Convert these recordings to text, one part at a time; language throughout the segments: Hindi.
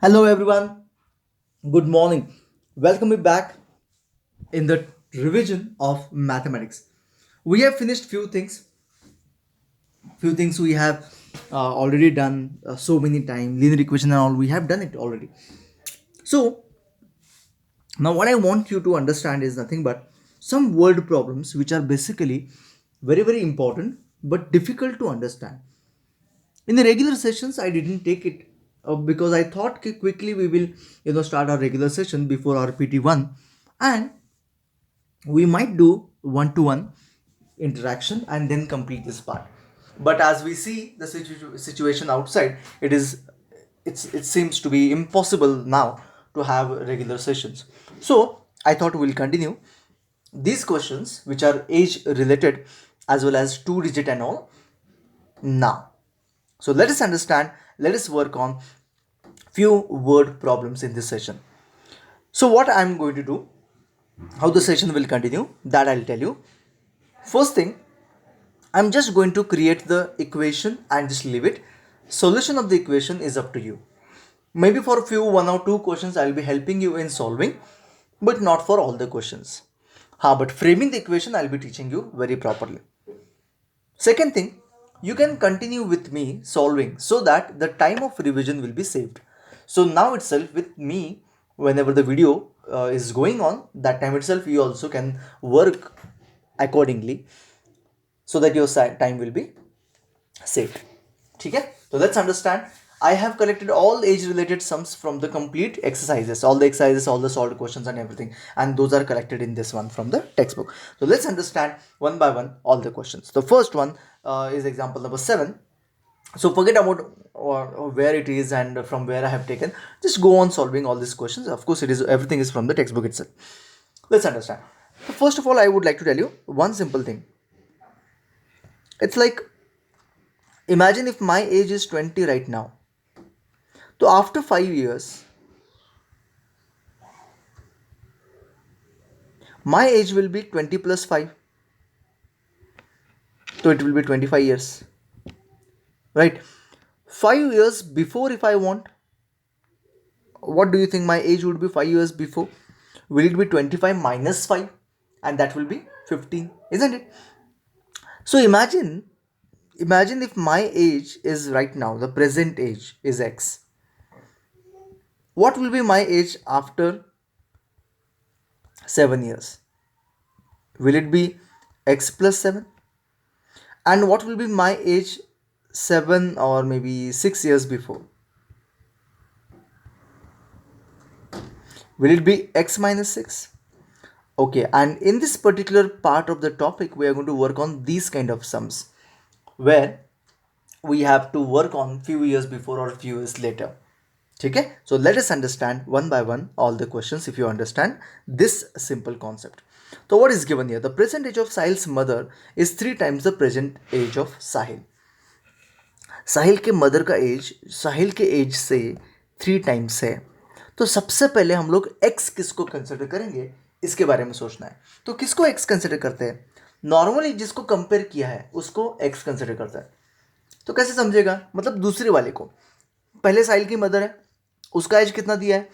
Hello everyone, good morning. Welcome me back in the revision of mathematics. We have finished few things we have already done so many times. Linear equation and all we have done it already. So now what I want you to understand is nothing but some word problems which are basically very important but difficult to understand. In the regular sessions I didn't take it because I thought quickly we will start our regular session before our PT1, and we might do one to one interaction and then complete this part. But as we see the situation outside, it seems to be impossible now to have regular sessions. So I thought we'll continue these questions which are age related as well as two digit and all now. So let us understand, let us work on few word problems in this session. So what I'm going to do, how the session will continue, that I'll tell you. First thing, I'm just going to create the equation and just leave it. Solution of the equation is up to you. Maybe for a few one or two questions I'll be helping you in solving, but not for all the questions. But framing the equation I'll be teaching you very properly. Second thing, you can continue with me solving so that the time of revision will be saved. So now itself with me, whenever the video is going on, that time itself you also can work accordingly so that your time will be saved. Okay? So let's understand. I have collected all age related sums from the complete exercises, all the exercises, all the solved questions and everything, and those are collected in this one from the textbook. So let's understand one by one all the questions. The first one is example number 7. So forget about where it is and from where I have taken. Just go on solving all these questions. Of course, it is everything is from the textbook itself. Let's understand. So first of all, I would like to tell you one simple thing. It's like, imagine if my age is 20 right now. So after 5 years, my age will be 20 plus 5. So it will be 25 years. Right? 5 years before, if I want, what do you think my age would be 5 years before? Will it be 25 minus 5? And that will be 15, isn't it? So imagine if my age is right now, the present age is X. What will be my age after 7 years? Will it be X plus 7? And what will be my age 7 or maybe 6 years before? Will it be X minus 6? Okay, and in this particular part of the topic, we are going to work on these kind of sums where we have to work on few years before or few years later. Okay, so let us understand one by one all the questions if you understand this simple concept. So what is given here? The present age of Sahil's mother is 3 times the present age of Sahil. साहिल के मदर का एज साहिल के एज से 3 टाइम्स है. तो सबसे पहले हम लोग एक्स किसको कंसिडर करेंगे इसके बारे में सोचना है. तो किसको एक्स कंसिडर करते हैं? नॉर्मली जिसको कंपेयर किया है उसको एक्स कंसिडर करता है. तो कैसे समझेगा? मतलब दूसरे वाले को. पहले साहिल की मदर है, उसका एज कितना दिया है?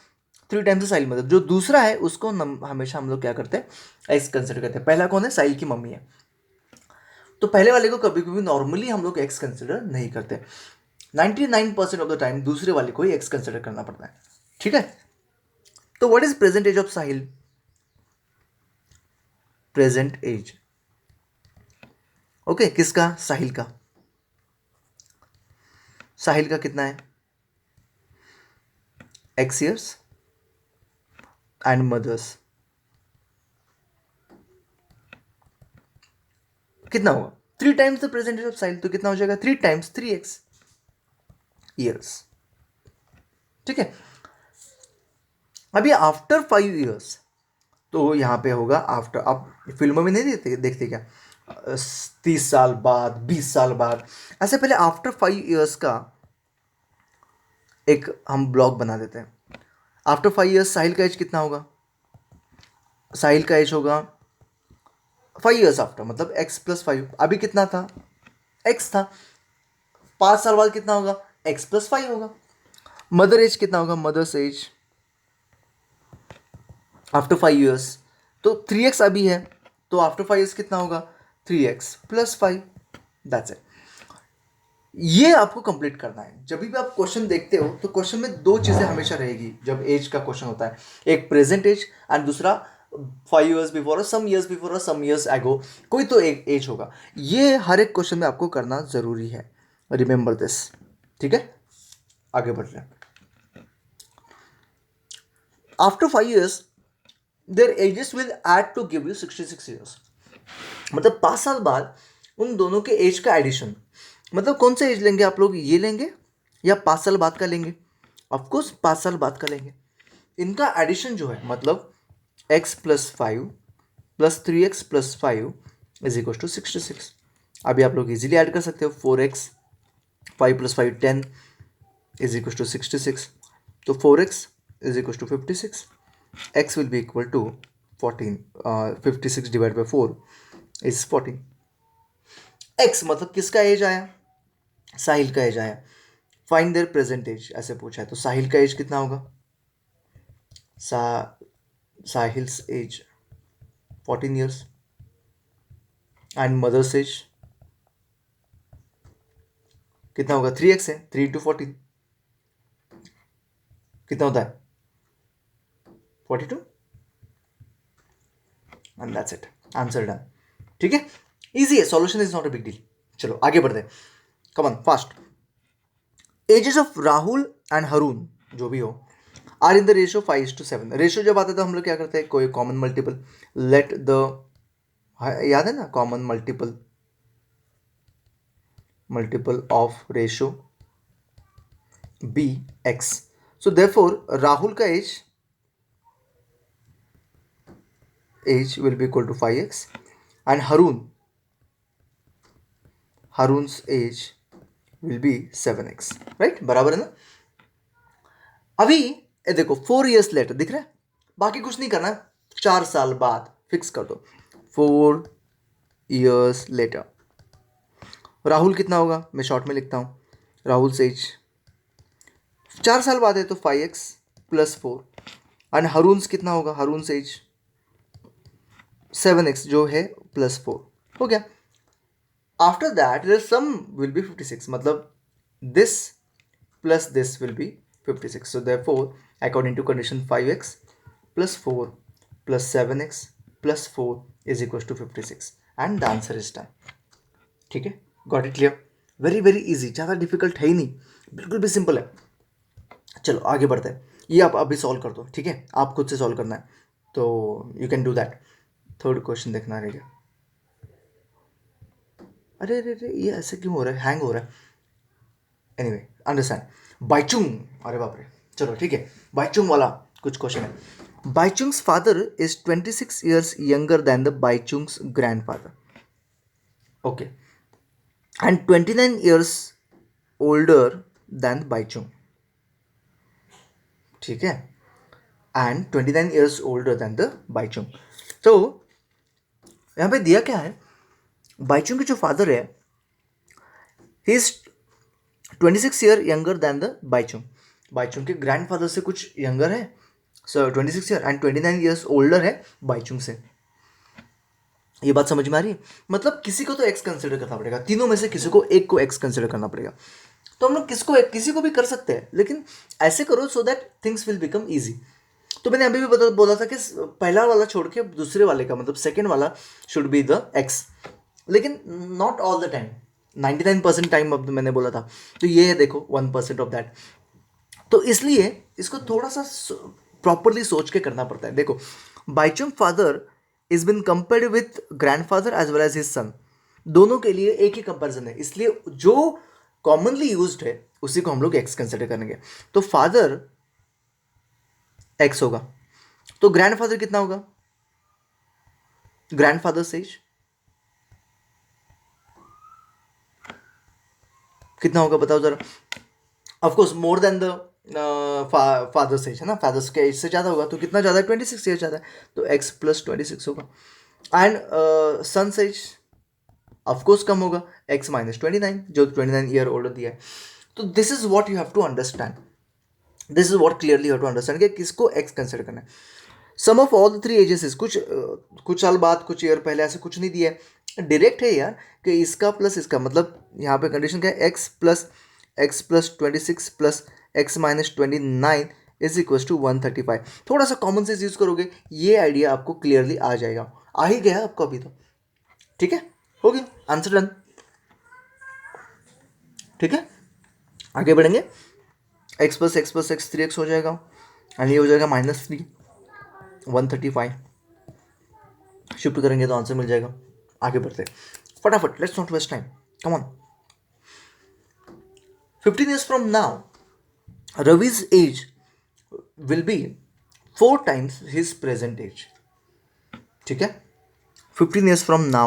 3 टाइम्स साहिल मदर. जो दूसरा है उसको हमेशा हम लोग क्या करते हैं? एक्स कंसिडर करते हैं. पहला कौन है? साहिल की मम्मी है. तो पहले वाले को कभी कभी नॉर्मली हम लोग एक्स कंसिडर नहीं करते. 99% ऑफ द टाइम दूसरे वाले को ही एक्स कंसिडर करना पड़ता है. ठीक है. तो what is present age of Sahil? Present age okay किसका? साहिल का. साहिल का कितना है? एक्स ईयर्स एंड मदर्स कितना होगा? 3 times the present age of Sahil. तो कितना हो जाएगा? 3 टाइम्स 3x ईयर्स. ठीक है. अभी आफ्टर 5 ईयर्स तो यहाँ पे होगा आफ्टर. आप फिल्मों में नहीं देखते क्या? 30 साल बाद, 20 साल बाद, ऐसे पहले आफ्टर 5 ईयर्स का एक हम ब्लॉग बना देते हैं. आफ्टर 5 ईयर्स साहिल का एज कितना होगा? साहिल का एज होगा 5 ईयर्स आफ्टर, मतलब x प्लस 5. अभी कितना था? x था. 5 साल बाद कितना होगा? x प्लस 5 होगा. मदर एज कितना होगा, मदर्स एज आफ्टर 5 years, तो 3x अभी है, तो आफ्टर 5 years कितना होगा, 3x प्लस 5, दैट्स इट। ये आपको कंप्लीट करना है। जब भी आप क्वेश्चन देखते हो तो क्वेश्चन में दो चीज़ें हमेशा रहेगी जब एज का क्वेश्चन होता है, एक प्रेजेंट एज एंड दूसरा 5 years before, some years before, some years ago, कोई तो एक एज होगा। ये हर एक क्वेश्चन में आपको करना ज़रूरी है, रिमेंबर दिस, ठीक है। आगे बढ़ रहे हैं। After 5 years their ages will add to give you 66 years, मतलब 5 साल बाद उन दोनों के एज का एडिशन, मतलब कौन सा एज लेंगे आप लोग, ये लेंगे या 5 साल बाद का लेंगे, ऑफकोर्स 5 साल बाद का लेंगे। इनका एडिशन जो है मतलब x plus 5 plus 3x plus 5 is equal to 66। अभी आप लोग इजीली ऐड कर सकते हो, 4x 5 plus 5 10 is equal to 66, तो 4x is equal to 56, x will be equal to 14, 56 divide by 4 is 14। x मतलब किसका एज आया, साहिल का एज आया। फाइंड देयर प्रेजेंट एज ऐसे पूछा है, तो साहिल का एज कितना होगा, Sahil's age 14 years and mother's age कितना होगा, 3x है, 3 into 14 कितना होता है, 42, and that's it, answer done. ठीक है, इजी है, solution is not a big deal. चलो आगे बढ़ते हैं, come on fast. Ages of Rahul and Harun जो भी हो are in the ratio 5:7। Ratio जब आता है तो हम लोग क्या करते हैं, कोई कॉमन मल्टीपल लेट द, याद है ना, common multiple of ratio B X. So therefore Rahul का age will be equal to 5x and Harun's age will be 7x, right, बराबर है ना। अभी ये देखो 4 years लेटर दिख रहा है, बाकी कुछ नहीं करना है, 4 साल बाद फिक्स कर दो, 4 years लेटर। राहुल कितना होगा, मैं शॉर्ट में लिखता हूँ, राहुल एज 4 साल बाद है तो 5x प्लस 4 एंड हरुन्स कितना होगा, हरुन्स एज 7x जो है प्लस 4, हो गया। After that their sum will be 56, मतलब this plus this will be 56, so therefore according to condition 5x plus 4 plus 7x plus 4 is equals to 56 and the answer is done। ठीक है, got it clear, very very easy, ज़्यादा डिफिकल्ट है ही नहीं, बिल्कुल भी सिंपल है। चलो आगे बढ़ते हैं, ये आप अभी सॉल्व कर दो, ठीक है, आप खुद से सॉल्व करना है तो you can do that. Third question देखना रहेगा। अरे अरे अरे ये ऐसे क्यों हो रहा है, हैंग हो रहा है, एनीवे अंडरस्टैंड। बाइचुंग, अरे बाप रे, चलो ठीक है, बाइचुंग वाला कुछ क्वेश्चन है। Bhaichung's father is 26 years younger than the Bhaichung's grandfather, okay, and 29 years older than Bhaichung, ठीक है, and 29 years older than the Bhaichung. तो यहाँ पे दिया क्या है, बाइचुंग के जो फादर है he is 26 year younger than the Bhaichung, Bhaichung के ग्रैंडफादर से कुछ यंगर है, सो 26 year एंड 29 years ओल्डर है बाइचुंग से। ये बात समझ में आ रही है, मतलब किसी को तो एक्स कंसिडर करना पड़ेगा, तीनों में से किसी को एक को एक्स कंसिडर करना पड़ेगा। तो हम लोग किसी को भी कर सकते हैं, लेकिन ऐसे करो so that things will become easy. तो मैंने अभी भी बोला था कि पहला वाला छोड़ के दूसरे वाले का मतलब सेकेंड वाला शुड बी द एक्स, लेकिन not all the time, 99% time अब मैंने बोला था, तो ये है देखो 1% ऑफ दैट। तो इसलिए इसको थोड़ा सा प्रॉपरली सोच के करना पड़ता है। देखो बाइचुंग father is been compared with grandfather age as well as his, son के लिए एक ही कंपैरिजन है, इसलिए जो कॉमनली यूज्ड है उसी को हम लोग एक्स कंसिडर करेंगे। तो फादर एक्स होगा, तो ग्रैंडफादर कितना होगा, ग्रैंडफादर एज कितना होगा बताओ जरा। Of course more than the father's age है ना, फादर्स के एज से ज़्यादा होगा, तो कितना ज़्यादा है, 26 ईयर ज़्यादा है, तो x प्लस 26 होगा। एंड सन्स एज ऑफकोर्स कम होगा, x माइनस 29 जो 29 ईयर ओल्डर दिया है। तो this is what you have to understand. This is what clearly you to understand कि किसको एक्स कंसिडर करना है. Sum of all the three ages is कुछ साल बाद, कुछ ईयर पहले, ऐसे कुछ नहीं दिया है, डायरेक्ट है यार कि इसका प्लस इसका, मतलब यहाँ पे कंडीशन क्या है, x plus 26 plus x minus 29 is equal to 135. थोड़ा सा कॉमन सेंस यूज करोगे, ये आइडिया आपको क्लियरली आ जाएगा. आ ही गया आपको अभी तो. ठीक है, हो गया आंसर डन. ठीक है, आगे बढ़ेंगे. एक्स प्लस एक्स 3x हो जाएगा, एंड ये हो जाएगा -3, 135. शिफ्ट करेंगे तो आंसर मिल जाएगा. आगे बढ़ते फटाफट, let's not waste time, come on. 15 years from now, Ravi's age will be 4 times his present age. ठीक है, 15 years from now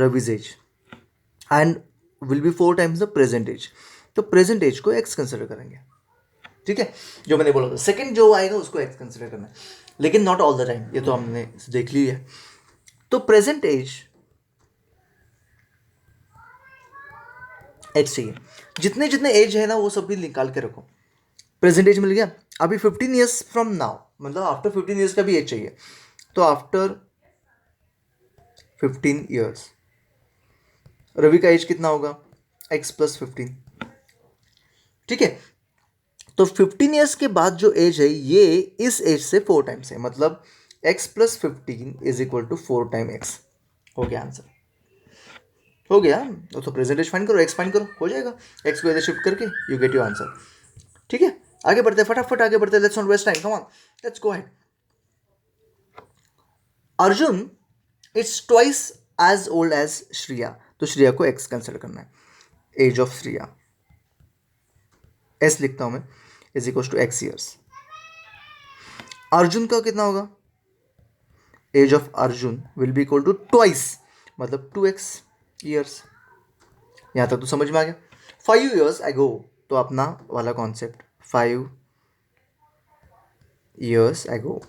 Ravi's age and will be 4 times the present age. तो प्रेजेंट एज को एक्स कंसिडर करेंगे. ठीक है, जो मैंने बोला था सेकंड जो आएगा उसको एक्स कंसिडर करना है, लेकिन नॉट ऑल द टाइम, ये तो हमने देख लिया है. तो प्रेजेंट एज एज चाहिए, जितने जितने एज है ना वो सब भी निकाल के रखो. प्रेजेंट एज मिल गया. अभी 15 ईयर्स फ्रॉम नाउ, मतलब आफ्टर 15 ईयर्स का भी एज चाहिए. तो आफ्टर 15 ईयर्स रवि का एज कितना होगा, एक्स प्लस 15. ठीक है, तो 15 ईयर्स के बाद जो एज है ये इस एज से 4 टाइम्स है, मतलब x plus 15 is equal to 4 time x. हो गया आंसर, हो गया. तो प्रेजेंट एज फाइंड करो, एक्स फाइंड करो, हो जाएगा. एक्स को इधर शिफ्ट करके यू गेट योर आंसर. ठीक है, आगे बढ़ते हैं, फटाफट आगे बढ़ते हैं. Let's not waste time, come on, let's go ahead. Arjun it's twice as old as Shriya. तो श्रिया को एक्स कंसिडर करना है. एज ऑफ श्रिया एस लिखता हूं मैं, is equal to x years. Arjun का कितना होगा, age of Arjun will be equal to twice, मतलब 2x ईयर्स. यहां तक तो समझ में आ गया. 5 years ago, तो अपना वाला कॉन्सेप्ट 5 years ago.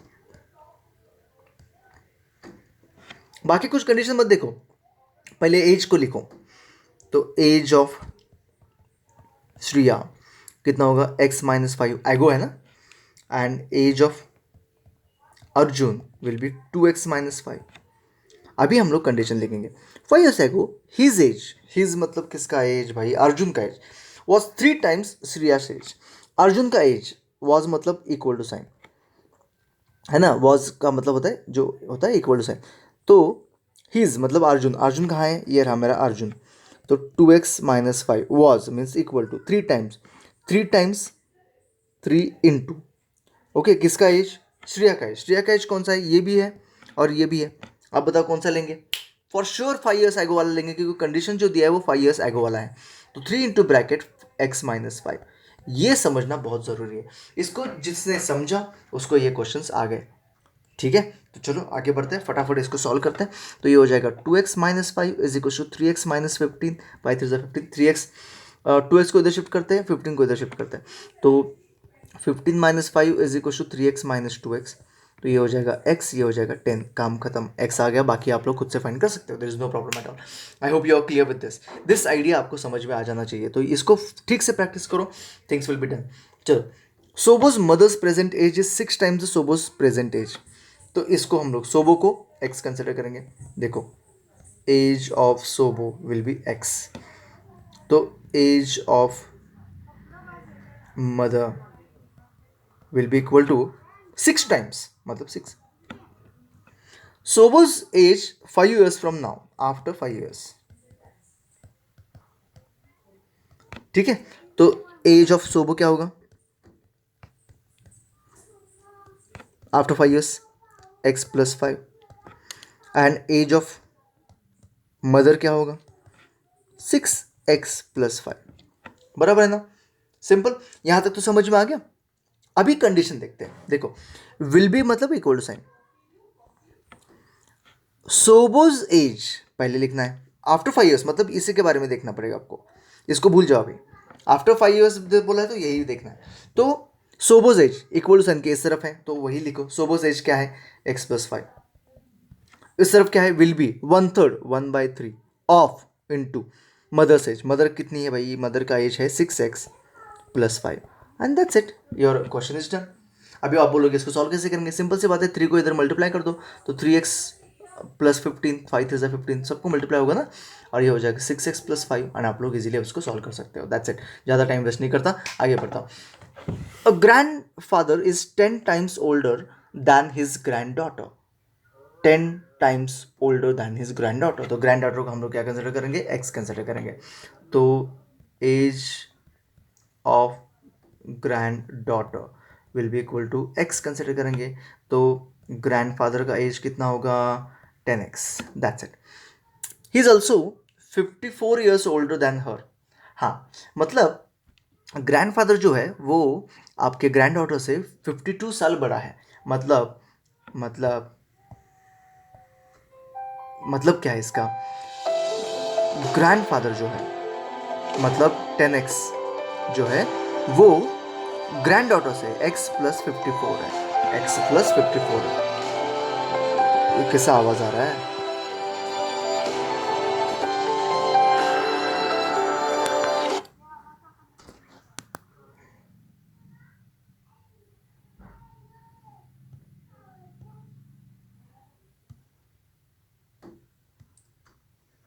बाकी कुछ कंडीशन मत देखो, पहले एज को लिखो. तो एज ऑफ श्रिया कितना होगा, x माइनस 5 एगो है ना, and age of Arjun will be 2x minus 5. अभी हम लोग कंडीशन लिखेंगे. 5 years ago his age, his मतलब किसका एज भाई, अर्जुन का age, was 3 times Shriya's age. Arjun का एज वॉज मतलब इक्वल टू साइन है ना, वॉज का मतलब होता है जो होता है इक्वल टू साइन. तो हिज मतलब अर्जुन, अर्जुन कहाँ है, ये रहा मेरा अर्जुन. तो 2x minus 5 was means equal to 3 times 3 into, okay, किसका एज, श्रेया का एज. श्रेया का एज कौन सा है, ये भी है और ये भी है. आप बताओ कौन सा लेंगे. फॉर श्योर 5 years एगो वाला लेंगे, क्योंकि कंडीशन जो दिया है वो 5 years एगो वाला है. तो 3 इंटू ब्रैकेट x माइनस 5, ये समझना बहुत ज़रूरी है. इसको जिसने समझा उसको ये क्वेश्चंस आ गए. ठीक है, तो चलो आगे बढ़ते हैं, फटाफट इसको सॉल्व करते हैं. तो ये हो जाएगा 2x minus 5 is equal to 3x minus 15, by 3 15, 3x 2x को इधर शिफ्ट करते हैं, 15 को इधर शिफ्ट करते हैं. तो 15 minus 5 is equal to 3x minus 2x. तो ये हो जाएगा x, ये हो जाएगा 10, काम खत्म, x आ गया. बाकी आप लोग खुद से फाइंड कर सकते हो, there is no problem at all. I hope you are clear with this idea आपको समझ में आ जाना चाहिए. तो इसको ठीक से प्रैक्टिस करो, थिंग्स विल बी डन. चलो, Sobo's mother's present age is 6 times the Sobo's present age. तो इसको हम लोग सोबो को x कंसिडर करेंगे. देखो, age of Sobo will be x. तो age of mother will be equal to 6 times, मतलब 6. Sobo's age 5 years from now, after 5 years. ठीक है, तो एज ऑफ सोबो क्या होगा after 5 years, x plus 5. And age of mother क्या होगा 6x प्लस 5. बराबर है ना, सिंपल. यहां तक तो समझ में आ गया. अभी कंडीशन देखते हैं. देखो, विल बी मतलब इक्वल टू साइन. सोबोज एज पहले लिखना है, आफ्टर 5 years मतलब इसी के बारे में देखना पड़ेगा आपको, इसको भूल जाओ. अभी आफ्टर 5 years बोला है तो यही देखना है. तो सोबोज एज इक्वल टू साइन के इस तरफ है, तो वही लिखो. सोबोज एज क्या है, x प्लस 5. इस तरफ क्या है, will be 1/3 1/3 of into mother's age. Mother कितनी है भाई, मदर का एज है 6x plus 5. And that's it, your question is done. अभी आप बोलोगे इसको सॉल्व कैसे करेंगे, सिंपल सी बात है, 3 को इधर मल्टीप्लाई कर दो तो 3x प्लस 15, 5 3 15, सबको मल्टीप्लाई होगा ना, और ये हो जाएगा 6x प्लस 5, एंड आप लोग इजीली उसको सॉल्व कर सकते हो। दैट्स इट, ज़्यादा टाइम वेस्ट नहीं करता, आगे बढ़ता हूँ। A grand father is 10 times older than his grand daughter, 10 times older than his grand daughter. तो ग्रैंड डॉटर को हम लोग क्या कंसिडर करेंगे, x कंसिडर करेंगे। तो age of granddaughter will be equal to x consider करेंगे, तो ग्रैंड फादर का एज कितना होगा, 10x, that's it. He is also 54 years older than her. हाँ, मतलब ग्रैंड फादर जो है वो आपके ग्रैंड डॉटर से 52 साल बड़ा है। मतलब क्या है इसका, ग्रैंड फादर जो है मतलब 10x जो है वो ग्रैंड डॉटर से x प्लस 54 है, x प्लस 54 है। ये कैसा आवाज़ आ रहा है?